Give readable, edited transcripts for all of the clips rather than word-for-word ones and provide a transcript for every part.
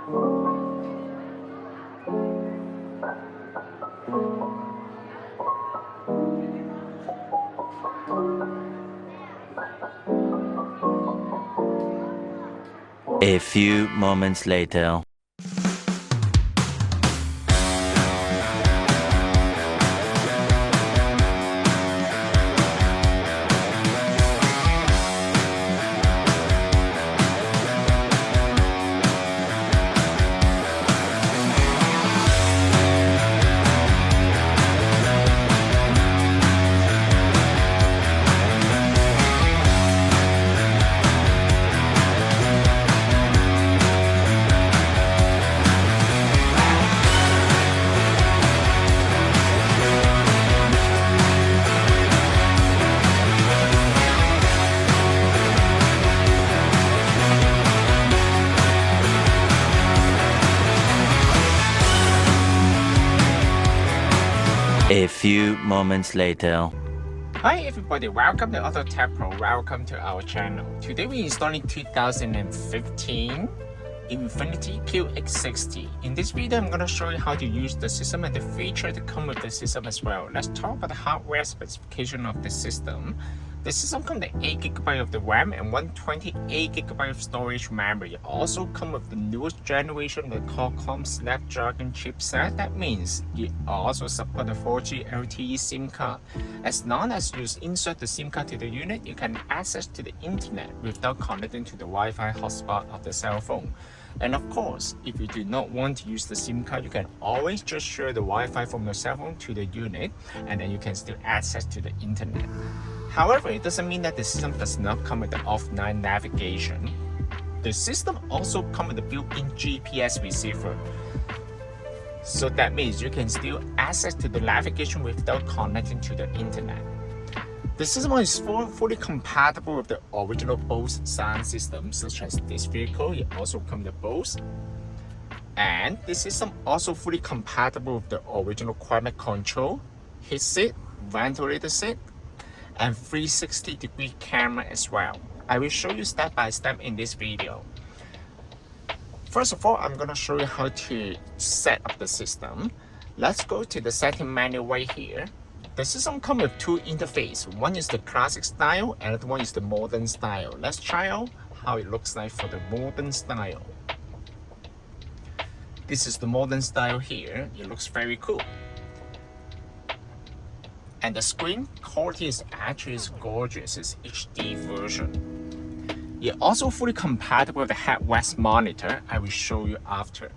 A few moments later. A few moments later. Hi everybody, welcome to AutoTecPro, welcome to our channel. Today we're installing 2015 Infiniti QX60. In this video, I'm going to show you how to use the system and the feature that come with the system as well. Let's talk about the hardware specification of the system. The system comes with 8GB of the RAM and 128GB of storage memory. It also comes with the newest generation of the Qualcomm Snapdragon chipset. That means it also supports the 4G LTE SIM card. As long as you insert the SIM card to the unit, you can access to the internet without connecting to the Wi-Fi hotspot of the cell phone. And of course, if you do not want to use the SIM card, you can always just share the Wi-Fi from your cell phone to the unit, and then you can still access to the internet. However, it doesn't mean that the system does not come with the offline navigation. The system also comes with a built-in GPS receiver. So that means you can still access to the navigation without connecting to the internet. The system is fully compatible with the original BOSE sound system, such as this vehicle. It also comes with BOSE. And this system also fully compatible with the original climate control, heat seat, ventilator seat, and 360-degree camera as well. I will show you step by step in this video. First of all, I'm going to show you how to set up the system. Let's go to the setting menu right here. The system comes with two interfaces. One is the classic style and the other one is the modern style. Let's try out how it looks like for the modern style. This is the modern style here. It looks very cool. And the screen quality is actually gorgeous. It's HD version. It's also fully compatible with the head-rest monitor. I will show you after.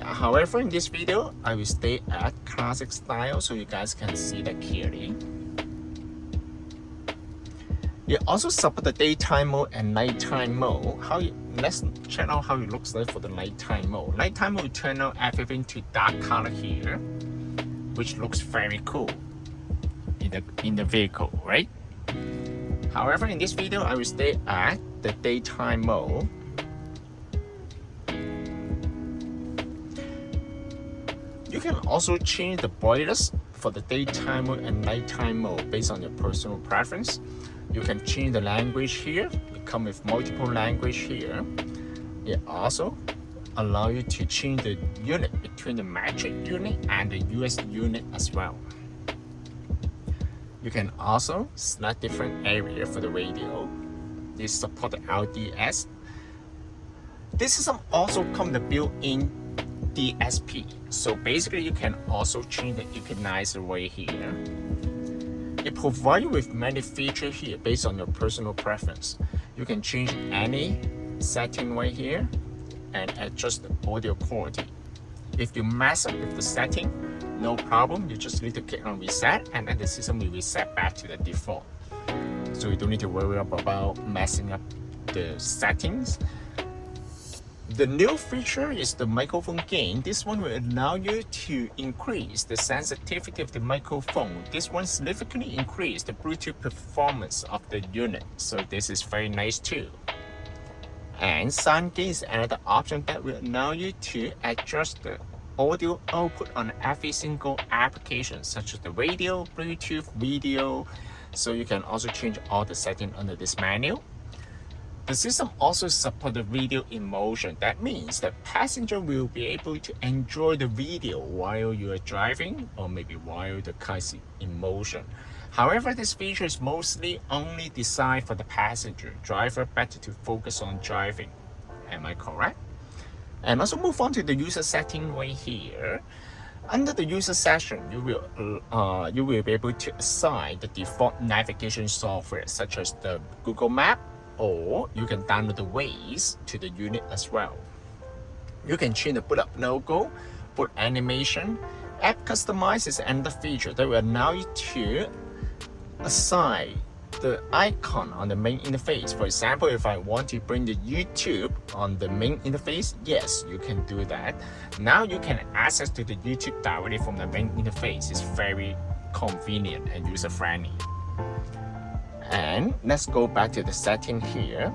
However, in this video, I will stay at classic style so you guys can see that clearly. It also supports the daytime mode and nighttime mode. Let's check out how it looks like for the nighttime mode. Nighttime mode will turn out everything to dark color here, which looks very cool in the vehicle, right? However, in this video, I will stay at the daytime mode. You can also change the brightness for the daytime mode and nighttime mode based on your personal preference. You can change the language here. It comes with multiple language here. It also allows you to change the unit between the metric unit and the US unit as well. You can also select different area for the radio. This supports LDS. This system also comes with built-in DSP. So basically, you can also change the equalizer right here. It provides you with many features here based on your personal preference. You can change any setting right here and adjust the audio quality. If you mess up with the setting, no problem. You just need to click on reset and then the system will reset back to the default. So you don't need to worry about messing up the settings. The new feature is the microphone gain. This one will allow you to increase the sensitivity of the microphone. This one significantly increases the Bluetooth performance of the unit. So this is very nice too. And sound gain is another option that will allow you to adjust the audio output on every single application, such as the radio, Bluetooth, video. So you can also change all the settings under this menu. The system also supports video in motion. That means the passenger will be able to enjoy the video while you are driving, or maybe while the car is in motion. However, this feature is mostly only designed for the passenger. Driver better to focus on driving. Am I correct? And also move on to the user setting right here. Under the user section, you will be able to assign the default navigation software such as the Google Map, or you can download the Waze to the unit as well. You can change the boot up logo, boot animation. App Customize is another feature that will allow you to assign the icon on the main interface. For example, if I want to bring the YouTube on the main interface, yes, you can do that. Now you can access to the YouTube directly from the main interface. It's very convenient and user-friendly. And let's go back to the setting here.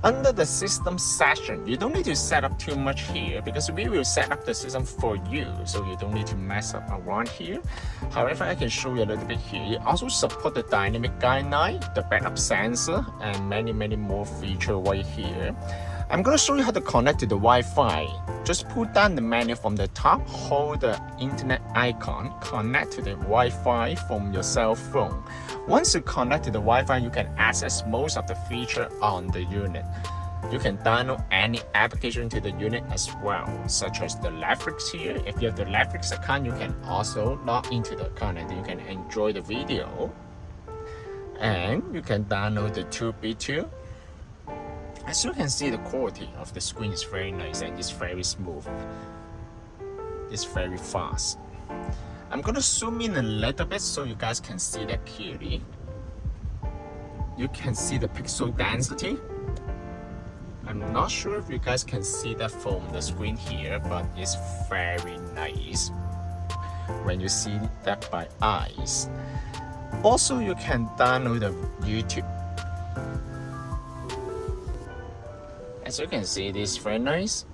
Under the system section, you don't need to set up too much here because we will set up the system for you, so you don't need to mess up around here. However, I can show you a little bit here. It also supports the dynamic guideline, the backup sensor, and many more features right here. I'm going to show you how to connect to the Wi-Fi. Just pull down the menu from the top, hold the internet icon, connect to the Wi-Fi from your cell phone. Once you connect to the Wi-Fi, you can access most of the features on the unit. You can download any application to the unit as well, such as the Netflix here. If you have the Netflix account, you can also log into the account and you can enjoy the video. And you can download the 2B2. As you can see, the quality of the screen is very nice and it's very smooth. It's very fast. I'm gonna zoom in a little bit so you guys can see that clearly. You can see the pixel density. I'm not sure if you guys can see that from the screen here, but it's very nice when you see that by eyes. Also, you can download the YouTube. As you can see, this is very nice.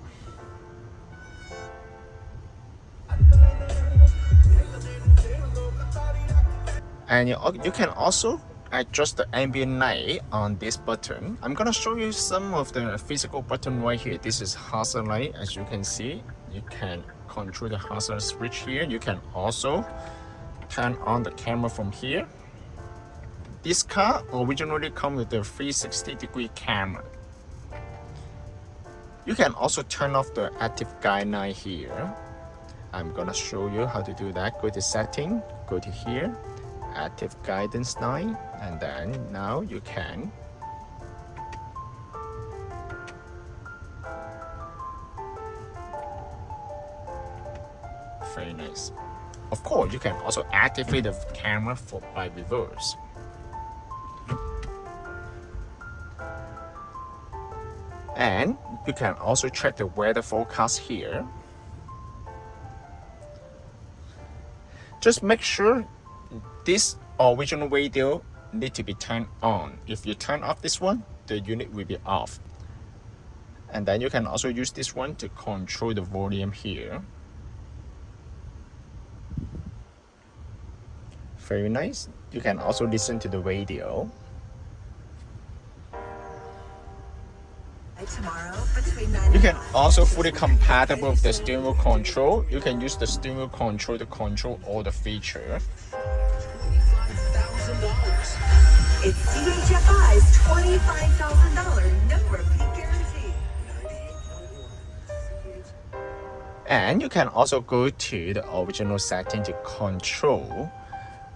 And you can also adjust the ambient light on this button. I'm gonna show you some of the physical button right here. This is hazard light. As you can see, you can control the hazard switch here. You can also turn on the camera from here. This car originally comes with a 360-degree camera. You can also turn off the active guideline here. I'm gonna show you how to do that. Go to setting, go to here, active guidance line, and then now you can very nice. Of course, you can also activate the camera by reverse. And you can also check the weather forecast here. Just make sure this original radio need to be turned on. If you turn off this one, the unit will be off. And then you can also use this one to control the volume here. Very nice. You can also listen to the radio. You can also fully compatible with the steering wheel control. You can use the steering wheel control to control all the features. It's CHFI's $25,000 no repeat guarantee. And you can also go to the original setting to control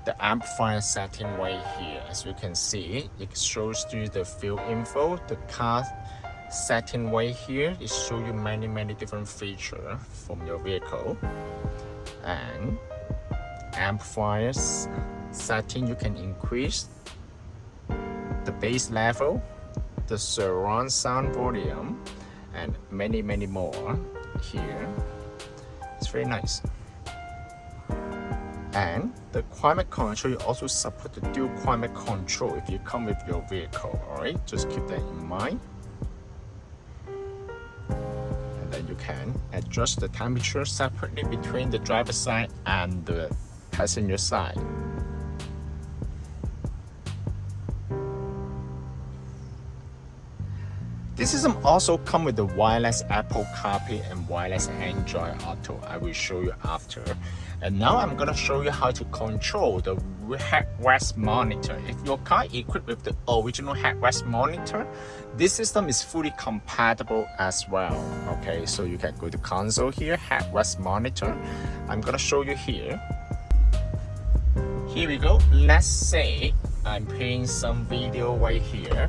the amplifier setting right here. As you can see, it shows you the fuel info, the car setting right here. It shows you many different features from your vehicle. And amplifiers setting, you can increase the bass level, the surround sound volume, and many more here. It's very nice. And the climate control, you also support the dual climate control if you come with your vehicle. Alright, just keep that in mind. And then you can adjust the temperature separately between the driver's side and the passenger side. This system also comes with the wireless Apple CarPlay and wireless Android Auto. I will show you after. And now I'm gonna show you how to control the headrest monitor. If your car is equipped with the original headrest monitor, this system is fully compatible as well. Okay, so you can go to console here, headrest monitor. I'm gonna show you here. Here we go. Let's say I'm playing some video right here,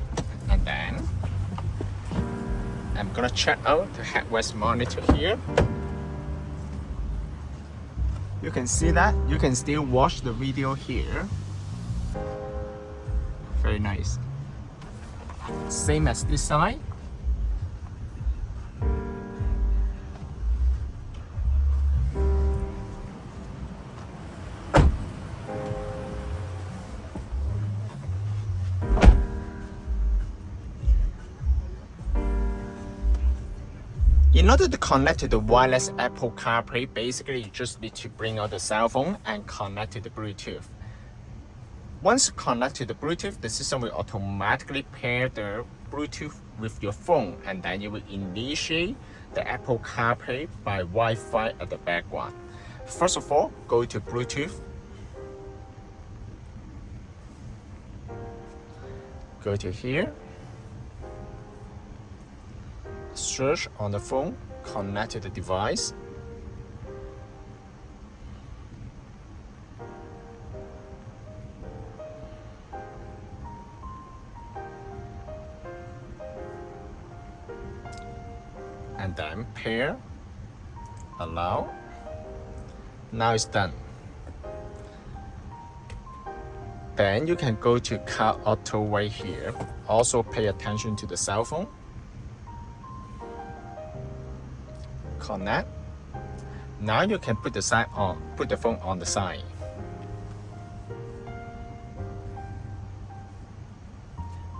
and then I'm gonna check out the headrest monitor here. You can see that you can still watch the video here. Very nice. Same as this side. In order to connect to the wireless Apple CarPlay, basically you just need to bring out the cell phone and connect to the Bluetooth. Once you connect to the Bluetooth, the system will automatically pair the Bluetooth with your phone, and then you will initiate the Apple CarPlay by Wi-Fi at the background. First of all, go to Bluetooth. Go to here. Search on the phone, connect to the device. And then pair, allow. Now it's done. Then you can go to Car Auto right here. Also pay attention to the cell phone. Connect. Now you can put the phone on the side.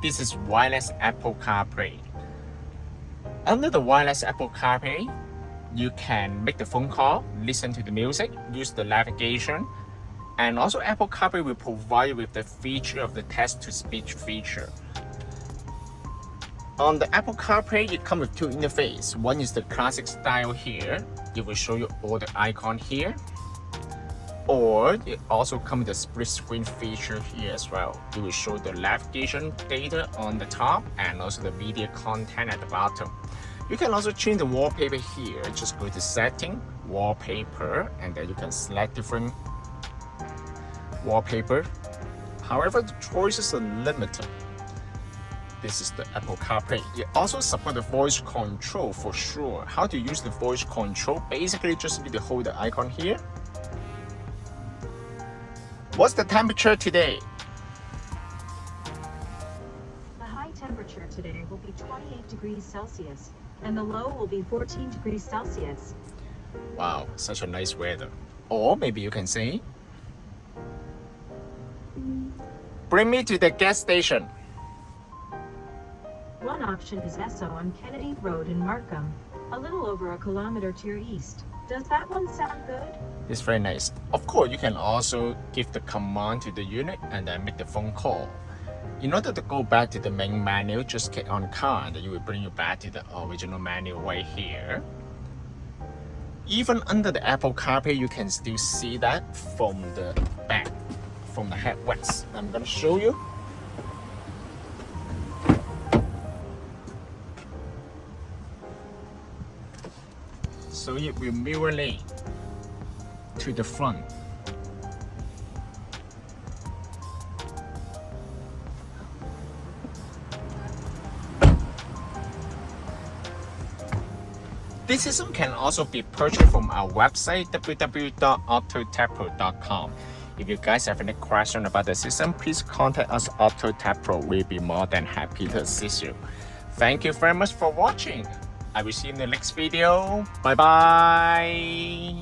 This is wireless Apple CarPlay. Under the wireless Apple CarPlay, you can make the phone call, listen to the music, use the navigation, and also Apple CarPlay will provide you with the feature of the text-to-speech feature. On the Apple CarPlay, it comes with two interfaces. One is the classic style here. It will show you all the icons here. Or it also comes with the split screen feature here as well. It will show the navigation data on the top and also the video content at the bottom. You can also change the wallpaper here. Just go to Setting, Wallpaper, and then you can select different wallpaper. However, the choices are limited. This is the Apple CarPlay. It also supports the voice control for sure. How to use the voice control? Basically, just need to hold the icon here. What's the temperature today? The high temperature today will be 28 degrees Celsius, and the low will be 14 degrees Celsius. Wow, such a nice weather. Or maybe you can say, bring me to the gas station. One option is Esso on Kennedy Road in Markham, a little over a kilometer to your east. Does that one sound good? It's very nice. Of course, you can also give the command to the unit and then make the phone call. In order to go back to the main menu, just click on car and it will bring you back to the original menu right here. Even under the Apple CarPlay, you can still see that from the back, from the headrest. I'm gonna show you. So it will mirror lane to the front. This system can also be purchased from our website www.AutoTecPro.com. If you guys have any question about the system, please contact us AutoTecPro. We'll be more than happy to assist you. Thank you very much for watching. I will see you in the next video. Bye bye.